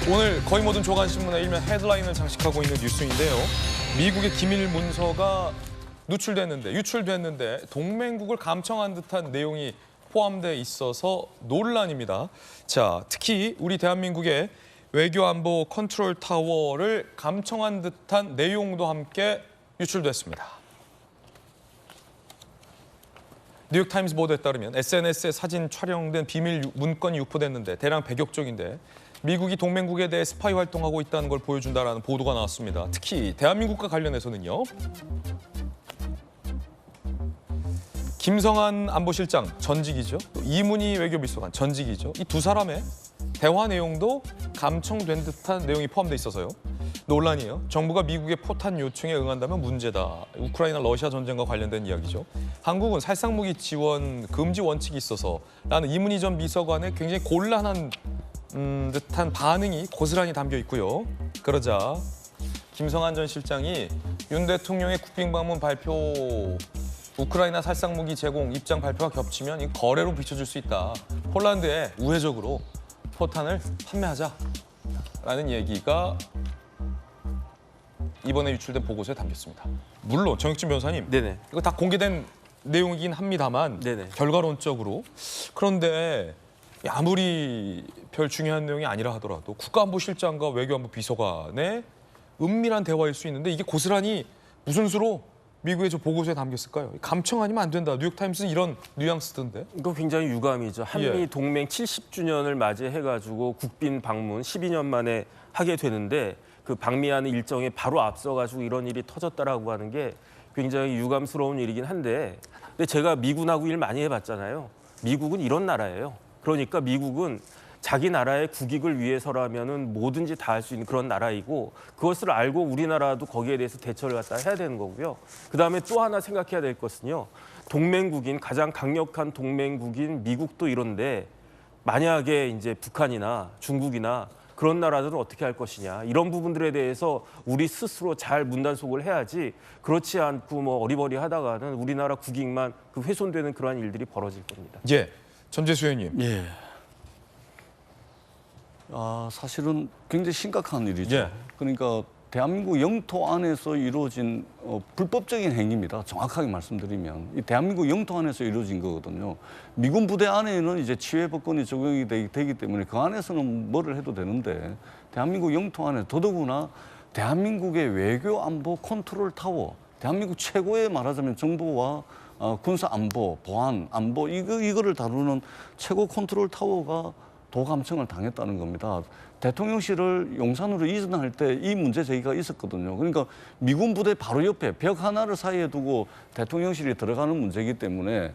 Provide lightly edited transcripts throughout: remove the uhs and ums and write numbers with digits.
오늘 거의 모든 조간신문의 일면 헤드라인을 장식하고 있는 뉴스인데요. 미국의 기밀 문서가 유출됐는데 동맹국을 감청한 듯한 내용이 포함돼 있어서 논란입니다. 자, 특히 우리 대한민국의 외교안보 컨트롤 타워를 감청한 듯한 내용도 함께 유출됐습니다. 뉴욕타임스 보도에 따르면 SNS에 사진 촬영된 비밀 문건이 유포됐는데 대략 100여 쪽인데 미국이 동맹국에 대해 스파이 활동하고 있다는 걸 보여준다라는 보도가 나왔습니다. 특히 대한민국과 관련해서는요. 김성한 안보실장 전직이죠. 또 이문희 외교비서관 전직이죠. 이 두 사람의 대화 내용도 감청된 듯한 내용이 포함돼 있어서요. 논란이에요. 정부가 미국의 포탄 요청에 응한다면 문제다. 우크라이나 러시아 전쟁과 관련된 이야기죠. 한국은 살상무기 지원 금지 원칙이 있어서라는 이문희 전 비서관의 굉장히 곤란한 듯한 반응이 고스란히 담겨 있고요. 그러자 김성한 전 실장이 윤 대통령의 국빈 방문 발표, 우크라이나 살상무기 제공 입장 발표가 겹치면 이 거래로 비춰질 수 있다. 폴란드에 우회적으로 포탄을 판매하자라는 얘기가 이번에 유출된 보고서에 담겼습니다. 물론 정혁진 변호사님, 네네. 이거 다 공개된 내용이긴 합니다만 네네. 결과론적으로 그런데 아무리 별 중요한 내용이 아니라 하더라도 국가안보실장과 외교안보 비서관의 은밀한 대화일 수 있는데 이게 고스란히 무슨 수로 미국의 저 보고서에 담겼을까요? 감청 아니면 안 된다. 뉴욕타임스는 이런 뉘앙스던데. 이거 굉장히 유감이죠. 한미 동맹 70주년을 맞이해가지고 국빈 방문 12년 만에 하게 되는데 그 방미하는 일정에 바로 앞서가지고 이런 일이 터졌다라고 하는 게 굉장히 유감스러운 일이긴 한데, 근데 제가 미군하고 일 많이 해봤잖아요. 미국은 이런 나라예요. 그러니까 미국은 자기 나라의 국익을 위해서라면은 뭐든지 다 할 수 있는 그런 나라이고, 그것을 알고 우리나라도 거기에 대해서 대처를 갖다 해야 되는 거고요. 그다음에 또 하나 생각해야 될 것은요. 동맹국인, 가장 강력한 동맹국인 미국도 이런데 만약에 이제 북한이나 중국이나 그런 나라들은 어떻게 할 것이냐, 이런 부분들에 대해서 우리 스스로 잘 문단속을 해야지, 그렇지 않고 뭐 어리버리하다가는 우리나라 국익만 그 훼손되는 그러한 일들이 벌어질 겁니다. 예, 전재수 의원님. 예. 사실은 굉장히 심각한 일이죠. 예. 그러니까 대한민국 영토 안에서 이루어진 불법적인 행위입니다. 정확하게 말씀드리면 이 대한민국 영토 안에서 이루어진 거거든요. 미군 부대 안에는 이제 치외법권이 적용이 되기 때문에 그 안에서는 뭐를 해도 되는데, 대한민국 영토 안에 더더구나 대한민국의 외교 안보 컨트롤 타워, 대한민국 최고의 말하자면 정보와 군사 안보, 보안 안보 이거를 다루는 최고 컨트롤 타워가 도감청을 당했다는 겁니다. 대통령실을 용산으로 이전할 때 이 문제 제기가 있었거든요. 그러니까 미군 부대 바로 옆에 벽 하나를 사이에 두고 대통령실이 들어가는 문제이기 때문에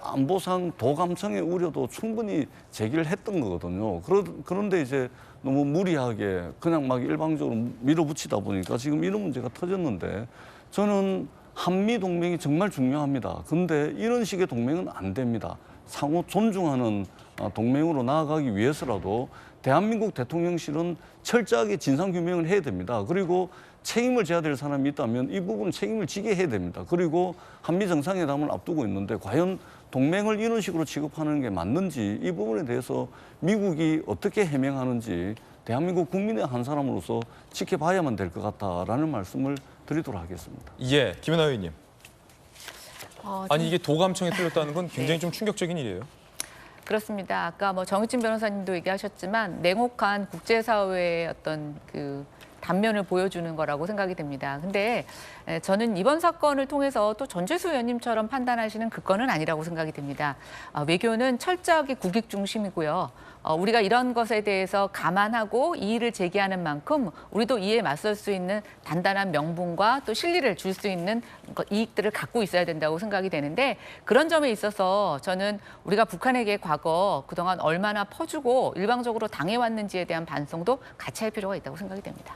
안보상 도감청의 우려도 충분히 제기를 했던 거거든요. 그런데 이제 너무 무리하게 그냥 막 일방적으로 밀어붙이다 보니까 지금 이런 문제가 터졌는데, 저는 한미 동맹이 정말 중요합니다. 근데 이런 식의 동맹은 안 됩니다. 상호 존중하는 동맹으로 나아가기 위해서라도 대한민국 대통령실은 철저하게 진상규명을 해야 됩니다. 그리고 책임을 져야 될 사람이 있다면 이 부분 책임을 지게 해야 됩니다. 그리고 한미 정상회담을 앞두고 있는데 과연 동맹을 이런 식으로 취급하는 게 맞는지, 이 부분에 대해서 미국이 어떻게 해명하는지 대한민국 국민의 한 사람으로서 지켜봐야만 될 것 같다라는 말씀을 드리도록 하겠습니다. 예, 김연아 의원님. 아니 이게 도감청에 뚫렸다는 건 굉장히 네. 좀 충격적인 일이에요. 그렇습니다. 아까 뭐 정의진 변호사님도 얘기하셨지만 냉혹한 국제사회의 어떤 그 단면을 보여주는 거라고 생각이 됩니다. 근데 저는 이번 사건을 통해서 또 전재수 의원님처럼 판단하시는 그 건은 아니라고 생각이 됩니다. 외교는 철저하게 국익 중심이고요. 우리가 이런 것에 대해서 감안하고 이의를 제기하는 만큼 우리도 이에 맞설 수 있는 단단한 명분과 또 실리를 줄 수 있는 이익들을 갖고 있어야 된다고 생각이 되는데, 그런 점에 있어서 저는 우리가 북한에게 과거 그동안 얼마나 퍼주고 일방적으로 당해왔는지에 대한 반성도 같이 할 필요가 있다고 생각이 됩니다.